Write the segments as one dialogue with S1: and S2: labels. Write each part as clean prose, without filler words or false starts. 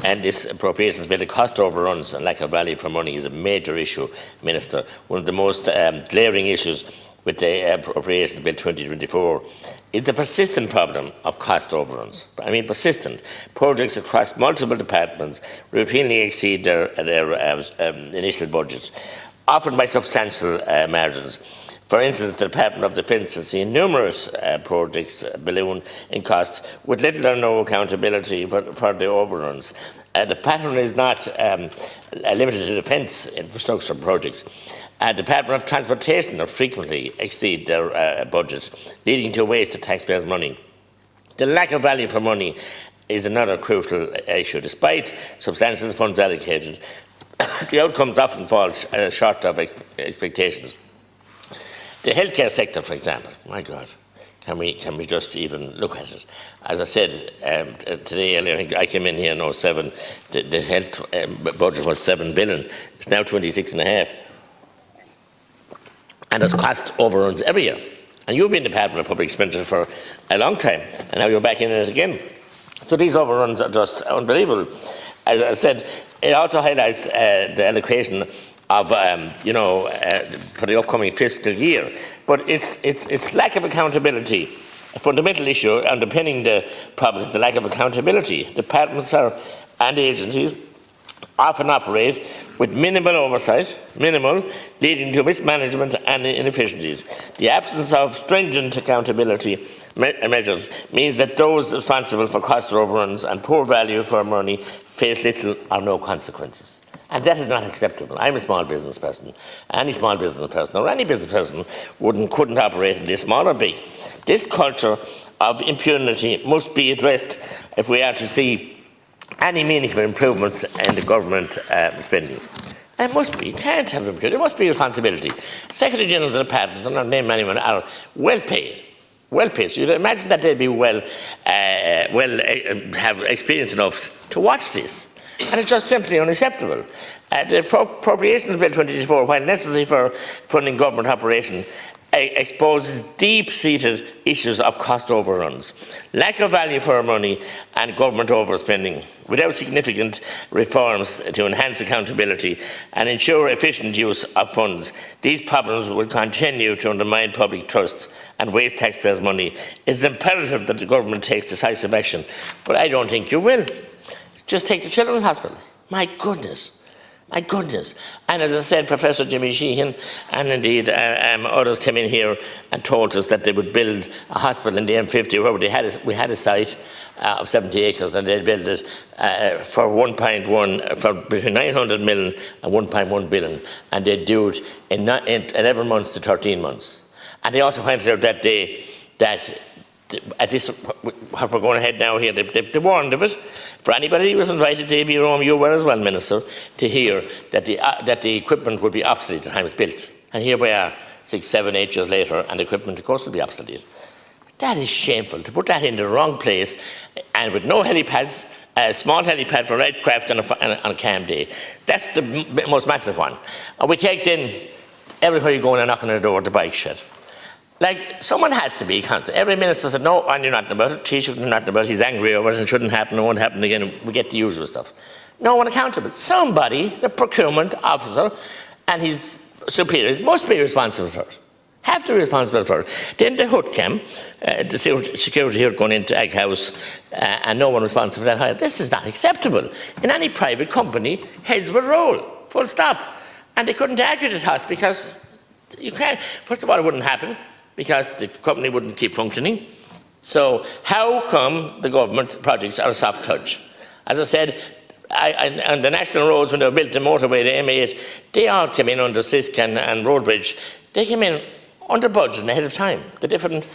S1: And this appropriations bill, the cost overruns and lack of value for money is a major issue, Minister. One of the most glaring issues with the Appropriations Bill 2024 is the persistent problem of cost overruns. I mean persistent. Projects across multiple departments routinely exceed their initial budgets, often by substantial margins. For instance, the Department of Defence has seen numerous projects balloon in costs with little or no accountability for the overruns. The pattern is not limited to defence infrastructure projects. The Department of Transportation frequently exceed their budgets, leading to a waste of taxpayers' money. The lack of value for money is another crucial issue. Despite substantial funds allocated, the outcomes often fall short of expectations. The healthcare sector, for example, my God, can we just even look at it? As I said today, earlier, I came in here in 07, the health budget was 7 billion. It's now 26.5. And there's cost overruns every year. And you've been in the Department of Public Expenditure for a long time, and now you're back in it again. So these overruns are just unbelievable. As I said, it also highlights the allocation of, for the upcoming fiscal year. But it's lack of accountability. A fundamental issue underpinning the problem is the lack of accountability. Departments and agencies often operate with minimal oversight, leading to mismanagement and inefficiencies. The absence of stringent accountability measures means that those responsible for cost overruns and poor value for money face little or no consequences. And that is not acceptable. I'm a small business person. Any small business person or any business person couldn't operate in this small or big. This culture of impunity must be addressed if we are to see any meaningful improvements in the government spending. It must be. It can't have impunity. It must be responsibility. Secretary Generals of the departments, I'm not naming anyone, are well paid. Well paid. So you'd imagine that they'd be have experience enough to watch this. And it's just simply unacceptable. The Appropriation Bill 2024, while necessary for funding government operation, exposes deep-seated issues of cost overruns, lack of value for our money and government overspending. Without significant reforms to enhance accountability and ensure efficient use of funds, these problems will continue to undermine public trust and waste taxpayers' money. It's imperative that the government takes decisive action, but I don't think you will. Just take the Children's Hospital. My goodness. My goodness. And as I said, Professor Jimmy Sheehan and indeed others came in here and told us that they would build a hospital in the M50 where we had a site of 70 acres and they'd build it for 1.1, for between 900 million and 1.1 billion. And they'd do it in 11 months to 13 months. And they also pointed out that day that at this, what we're going ahead now here, they warned of it. For anybody who was invited to AV Rome, you were as well, Minister, to hear that the equipment would be obsolete at the time it was built. And here we are, 6, 7, 8 years later, and the equipment, of course, will be obsolete. That is shameful, to put that in the wrong place, and with no helipads, a small helipad for light craft on a calm day. That's the most massive one. And we take then, everywhere you go and knock on the door, the bike shed. Like, someone has to be accountable. Every minister said, no, I knew nothing about it, he shouldn't know nothing about it, he's angry over it, it shouldn't happen, it won't happen again, we get the usual stuff. No one accountable. Somebody, the procurement officer and his superiors must be responsible for it. Have to be responsible for it. Then the HUTCAM, the security here going into Egg House, and no one responsible for that. This is not acceptable. In any private company, heads will roll, full stop. And they couldn't argue the toss because you can't. First of all, it wouldn't happen, because the company wouldn't keep functioning. So how come the government projects are a soft touch? As I said, on the national roads, when they were built the motorway, the M8, they all came in under CISC and road bridge. They came in under budget and ahead of time. The different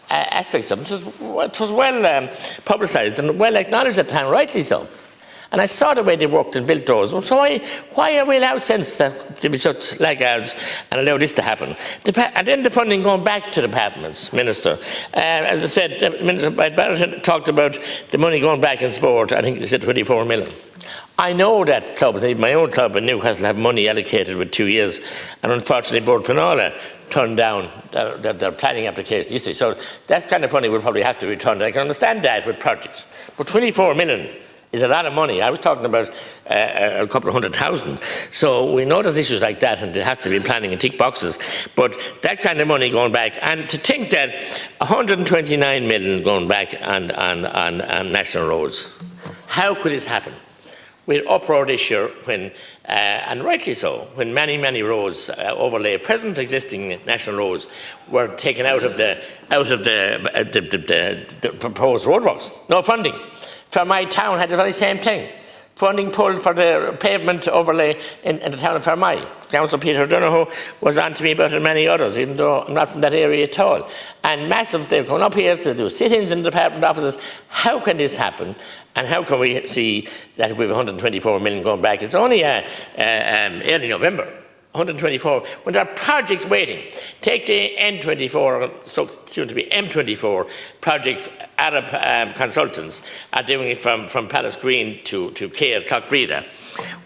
S1: aspects of it. It was well publicised and well acknowledged at the time, rightly so. And I saw the way they worked and built those. So why are we allowed since to be such laggards and allow this to happen? And then the funding going back to departments, Minister. As I said, Minister Barrett talked about the money going back in sport. I think they said 24 million. I know that clubs, even my own club in Newcastle, have money allocated with 2 years. And unfortunately, Board Penola turned down their planning application yesterday. So that's kind of funny, we'll probably have to return it. I can understand that with projects. But 24 million is a lot of money. I was talking about a couple of 100,000. So we know there's issues like that, and there has to be planning and tick boxes. But that kind of money going back, and to think that 129 million going back on national roads, how could this happen? We had uproar this year when, and rightly so, when many roads overlay present existing national roads were taken out of the proposed roadworks. No funding. Fermoy town had the very same thing. Funding pulled for the pavement overlay in the town of Fermoy. Councillor Peter Donoghue was on to me about it and many others, even though I'm not from that area at all. And massive, they've come up here to do sit-ins in the department offices. How can this happen? And how can we see that if we have 124 million going back? It's only early November, 124, when there are projects waiting. Take the N24, soon to be M24 project. Arab consultants are doing it from Palace Green to Cahir, Clockbreda.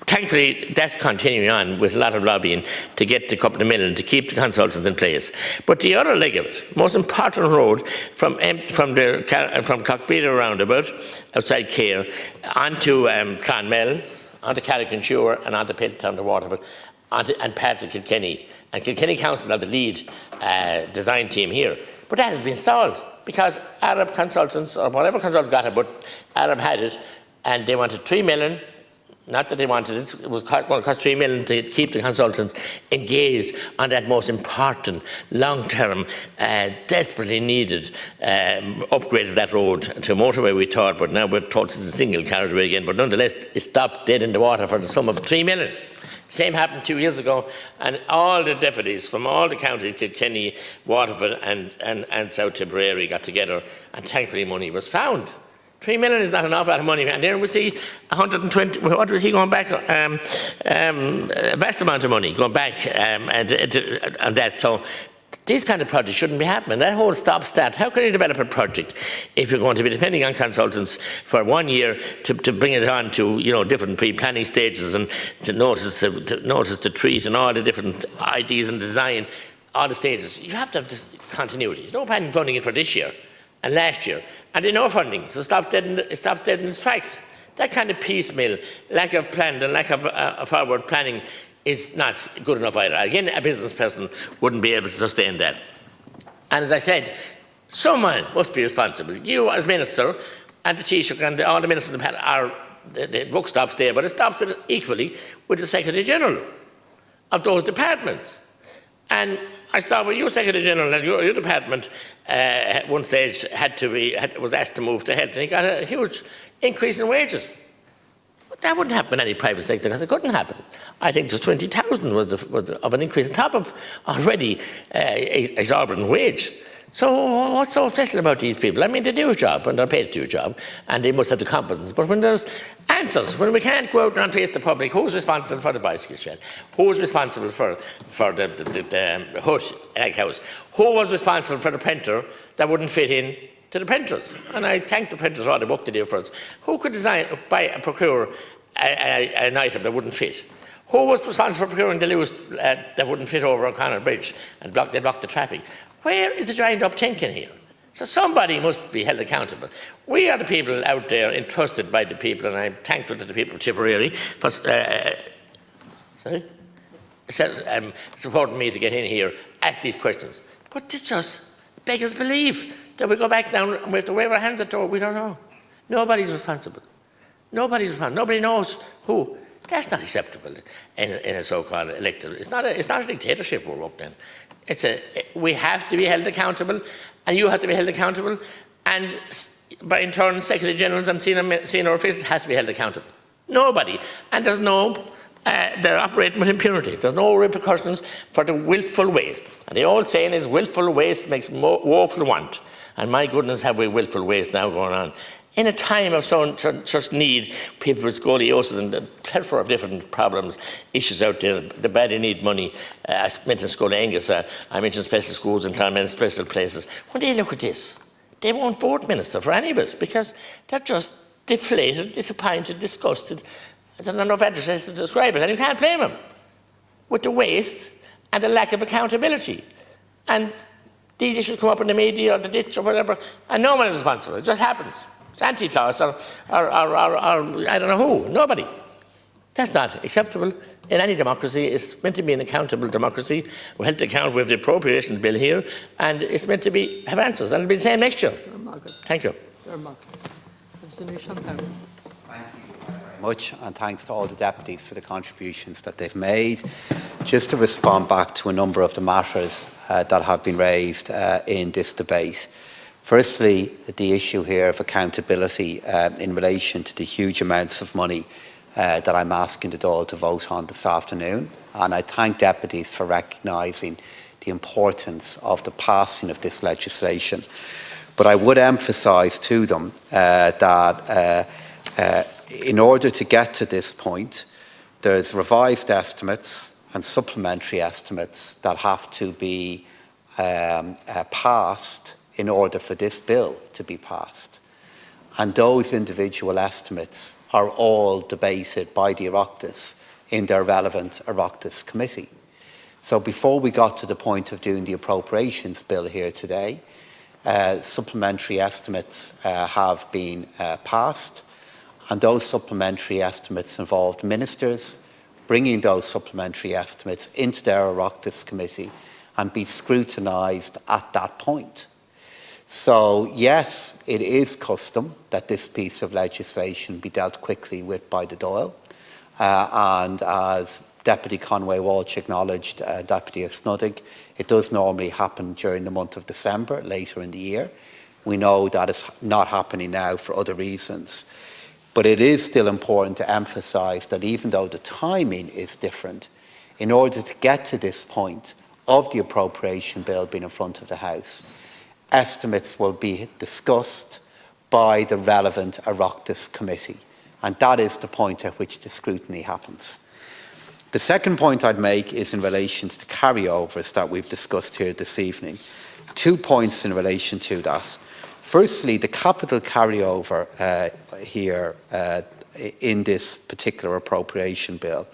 S1: Thankfully, that's continuing on with a lot of lobbying to get the couple of million to keep the consultants in place. But the other leg of it, most important road from Clockbreda roundabout outside Cahir onto Clonmel, onto Carrick-on-Suir and onto Pilton to Waterford, and part of Kilkenny. And Kilkenny Council are the lead design team here. But that has been stalled because Arab consultants, or whatever consultant got it, but Arab had it, and they wanted 3 million. Not that they wanted it, it was going to cost 3 million to keep the consultants engaged on that most important, long-term, desperately needed upgrade of that road to a motorway, we thought, but now we're told it's a single carriageway again. But nonetheless, it stopped dead in the water for the sum of 3 million. Same happened 2 years ago, and all the deputies from all the counties, Kilkenny, Waterford and South Tipperary got together, and thankfully money was found. 3 million is not an awful lot of money, and there we see 120. What do we see going back? A vast amount of money going back and that. So these kind of projects shouldn't be happening. That whole stop-start. How can you develop a project if you're going to be depending on consultants for 1 year to bring it on to different pre-planning stages and to notice to treat and all the different ideas and design, all the stages? You have to have this continuity. There's no planning funding in for this year and last year, and there's no funding, so stop dead in its tracks. That kind of piecemeal, lack of plan and lack of forward planning is not good enough either. Again, a business person wouldn't be able to sustain that. And as I said, someone must be responsible. You as Minister and the Taoiseach and all the ministers are, the book stops there, but it stops equally with the Secretary-General of those departments. And I saw when your Secretary General and your department at one stage was asked to move to health, and he got a huge increase in wages. But that wouldn't happen in any private sector because it couldn't happen. I think just 20,000 was of an increase on top of already exorbitant wage. So what's so special about these people? I mean, they do a job and they're paid to do a job, and they must have the competence. But when there's answers, when we can't go out and face the public, who's responsible for the bicycle shed? Who's responsible for the hood egg house? Who was responsible for the printer that wouldn't fit in to the printers? And I thank the printers for all the work they do for us. Who could procure an item that wouldn't fit? Who was responsible for procuring the loose that wouldn't fit over O'Connell Bridge and block the traffic? Where is the joined up thinking here? So somebody must be held accountable. We are the people out there entrusted by the people, and I'm thankful to the people of Tipperary for supporting me to get in here, ask these questions. But this just beggars belief that we go back down and we have to wave our hands at the door. We don't know. Nobody's responsible. Nobody's responsible. Nobody knows who. That's not acceptable in a so-called elected. It's not a dictatorship we're up in. We have to be held accountable, and you have to be held accountable, and by in turn, Secretary Generals and senior officials have to be held accountable. Nobody, and there's no. They're operating with impunity. There's no repercussions for the willful waste. And the old saying is, willful waste makes woeful want. And my goodness, have we willful waste now going on? In a time of such need, people with scoliosis and a plethora of different problems, issues out there, they badly need money. I mentioned School Angus, I mentioned special schools and special places. When they look at this, they won't vote Minister for any of us because they're just deflated, disappointed, disgusted. There's not enough adjectives to describe it, and you can't blame them with the waste and the lack of accountability. And these issues come up in the media or the ditch or whatever, and no one is responsible. It just happens. Santa Claus or I don't know who, nobody. That's not acceptable in any democracy. It's meant to be an accountable democracy. We're held to account with the appropriation bill here, and it's meant to have answers. And it'll be the same next year. Thank you.
S2: Thank you very much, and thanks to all the deputies for the contributions that they've made. Just to respond back to a number of the matters that have been raised in this debate. Firstly, the issue here of accountability in relation to the huge amounts of money that I'm asking the Dáil to vote on this afternoon. And I thank deputies for recognising the importance of the passing of this legislation. But I would emphasise to them that in order to get to this point, there's revised estimates and supplementary estimates that have to be passed in order for this bill to be passed. And those individual estimates are all debated by the Oireachtas in their relevant Oireachtas committee. So before we got to the point of doing the appropriations bill here today, supplementary estimates have been passed, and those supplementary estimates involved ministers bringing those supplementary estimates into their Oireachtas committee and be scrutinised at that point. So yes, it is custom that this piece of legislation be dealt quickly with by the Dáil, and as Deputy Conway Walsh acknowledged, Deputy Snuddig, it does normally happen during the month of December, later in the year. We know that it's not happening now for other reasons. But it is still important to emphasise that even though the timing is different, in order to get to this point of the appropriation bill being in front of the House, estimates will be discussed by the relevant Oireachtas committee, and that is the point at which the scrutiny happens. The second point I'd make is in relation to the carryovers that we've discussed here this evening. 2 points in relation to that. Firstly, the capital carryover here in this particular appropriation bill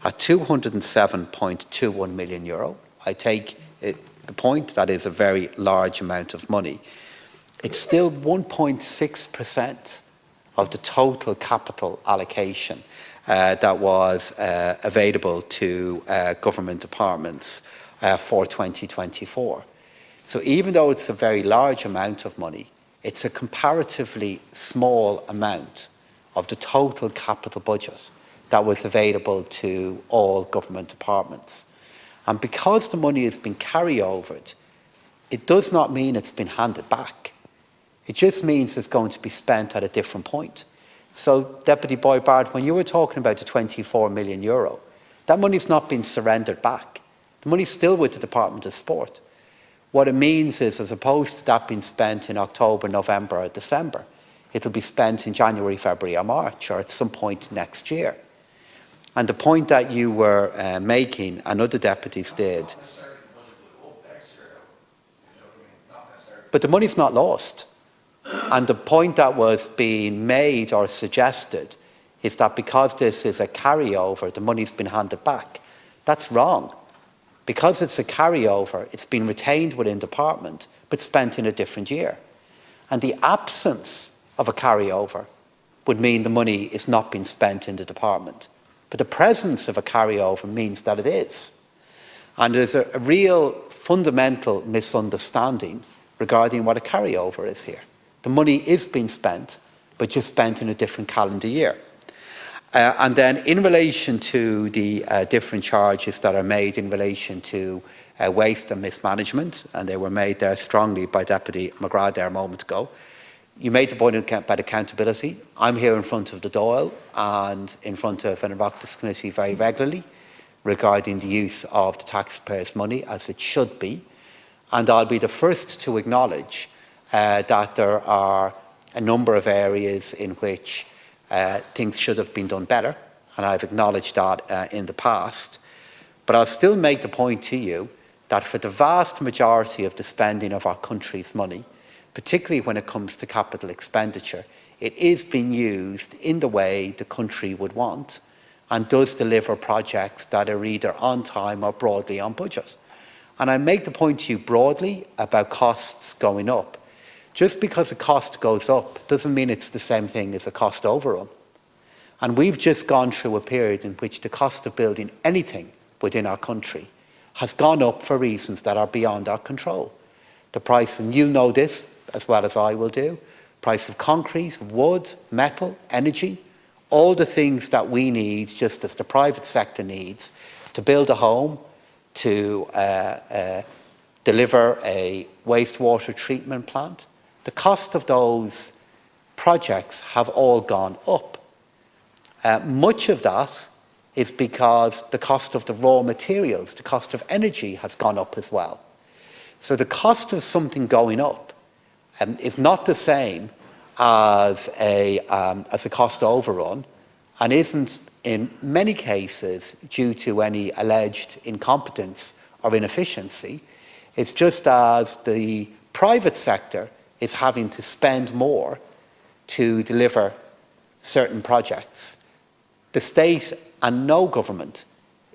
S2: at €207.21 million. I take the point that is a very large amount of money. It's still 1.6% of the total capital allocation that was available to government departments for 2024. So even though it's a very large amount of money, it's a comparatively small amount of the total capital budget that was available to all government departments. And because the money has been carry-overed, it does not mean it's been handed back. It just means it's going to be spent at a different point. So, Deputy Boyd-Bard, when you were talking about the €24 million, that money's not been surrendered back. The money's still with the Department of Sport. What it means is, as opposed to that being spent in October, November or December, it'll be spent in January, February or March, or at some point next year. And the point that you were making, and other deputies did, but the money's not lost. And the point that was being made or suggested is that because this is a carryover, the money's been handed back. That's wrong. Because it's a carryover, it's been retained within department, but spent in a different year. And the absence of a carryover would mean the money is not being spent in the department. But the presence of a carryover means that it is. And there's a real fundamental misunderstanding regarding what a carryover is here. The money is being spent, but just spent in a different calendar year. And then in relation to the different charges that are made in relation to waste and mismanagement, and they were made there strongly by Deputy McGrath there a moment ago, you made the point about accountability. I'm here in front of the Dáil and in front of an Oireachtas committee very regularly regarding the use of the taxpayers' money, as it should be. And I'll be the first to acknowledge that there are a number of areas in which things should have been done better, and I've acknowledged that in the past. But I'll still make the point to you that for the vast majority of the spending of our country's money, particularly when it comes to capital expenditure, it is being used in the way the country would want and does deliver projects that are either on time or broadly on budget. And I make the point to you broadly about costs going up. Just because a cost goes up doesn't mean it's the same thing as a cost overrun. And we've just gone through a period in which the cost of building anything within our country has gone up for reasons that are beyond our control. The price, and you'll know this as well as I will do, price of concrete, wood, metal, energy, all the things that we need, just as the private sector needs, to build a home, to deliver a wastewater treatment plant. The cost of those projects have all gone up. Much of that is because the cost of the raw materials, the cost of energy has gone up as well. So the cost of something going up is not the same as a cost overrun, and isn't in many cases due to any alleged incompetence or inefficiency. It's just as the private sector is having to spend more to deliver certain projects. The state and no government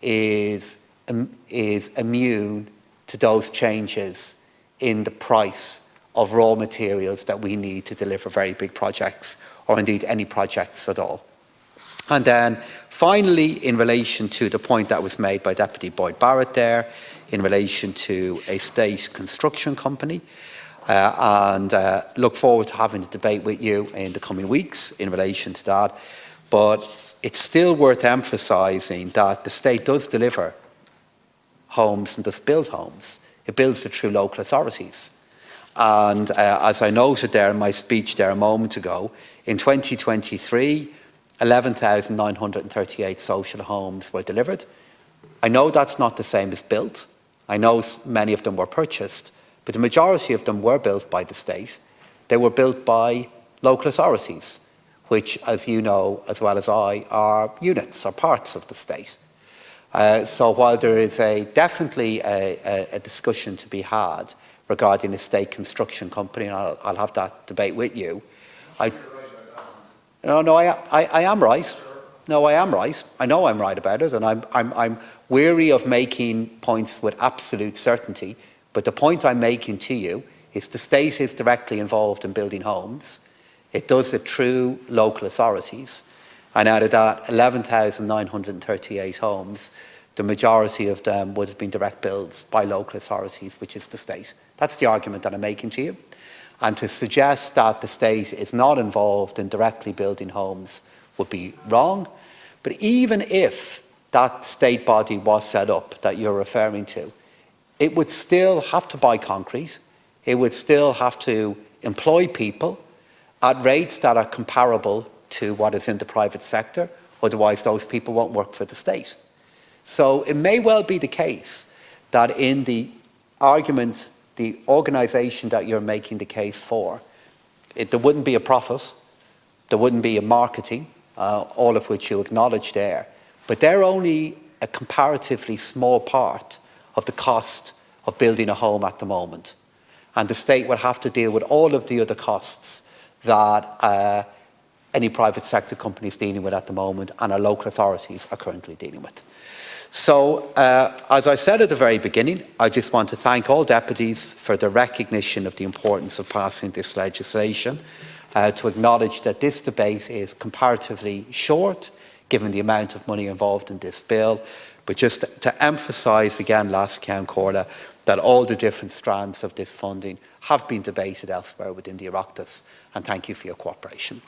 S2: is immune to those changes in the price of raw materials that we need to deliver very big projects, or indeed any projects at all. And then finally, in relation to the point that was made by Deputy Boyd Barrett there, in relation to a state construction company, and look forward to having a debate with you in the coming weeks in relation to that. But it's still worth emphasising that the state does deliver homes and does build homes. It builds it through local authorities. And as I noted there in my speech there a moment ago, in 2023, 11,938 social homes were delivered. I know that's not the same as built. I know many of them were purchased, but the majority of them were built by the state. They were built by local authorities, which, as you know as well as I, are units or parts of the state. So while there is definitely a discussion to be had regarding a state construction company, and I'll have that debate with you, I am right. No, I am right. I know I'm right about it, and I'm weary of making points with absolute certainty. But the point I'm making to you is the state is directly involved in building homes. It does it through local authorities. And out of that 11,938 homes, the majority of them would have been direct builds by local authorities, which is the state. That's the argument that I'm making to you. And to suggest that the state is not involved in directly building homes would be wrong. But even if that state body was set up that you're referring to, it would still have to buy concrete. It would still have to employ people at rates that are comparable to what is in the private sector. Otherwise, those people won't work for the state. So it may well be the case that in the argument, the organisation that you're making the case for, there wouldn't be a profit, there wouldn't be a marketing, all of which you acknowledge there, but they're only a comparatively small part of the cost of building a home at the moment. And the state would have to deal with all of the other costs that any private sector company is dealing with at the moment, and our local authorities are currently dealing with. So, as I said at the very beginning, I just want to thank all deputies for their recognition of the importance of passing this legislation, to acknowledge that this debate is comparatively short, given the amount of money involved in this bill, but just to emphasise again, last Count Corla, that all the different strands of this funding have been debated elsewhere within the Oireachtas, and thank you for your cooperation.